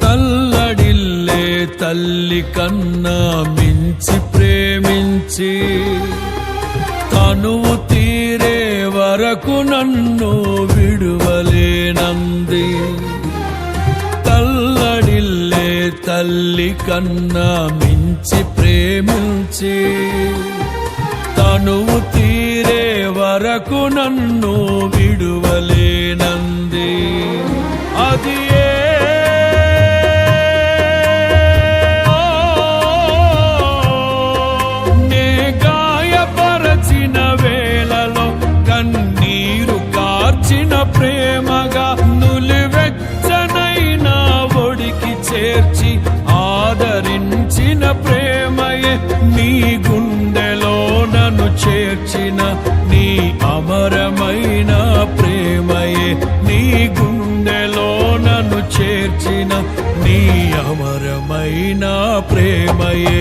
తల్లడిల్లే తల్లి కన్నా మించి ప్రేమించి తనువు తీరే వరకు నన్ను విడువలేనంది. తల్లడిల్లే తల్లి కన్నా మించి ప్రేమించి తనువు తీరే వరకు నన్ను విడువలేనంది. అది నే గాయపరచిన వేళలో కన్నీరు కార్చిన ప్రేమగా నులివెచ్చనైన ఒడికి చేర్చి ఆదరించిన ప్రేమయే నీ గుండెలో నన్ను చేర్చిన నీ అమరమైన ప్రేమయే నీ గుండెలో నన్ను చేర్చిన నీ అమరమైన ప్రేమయే.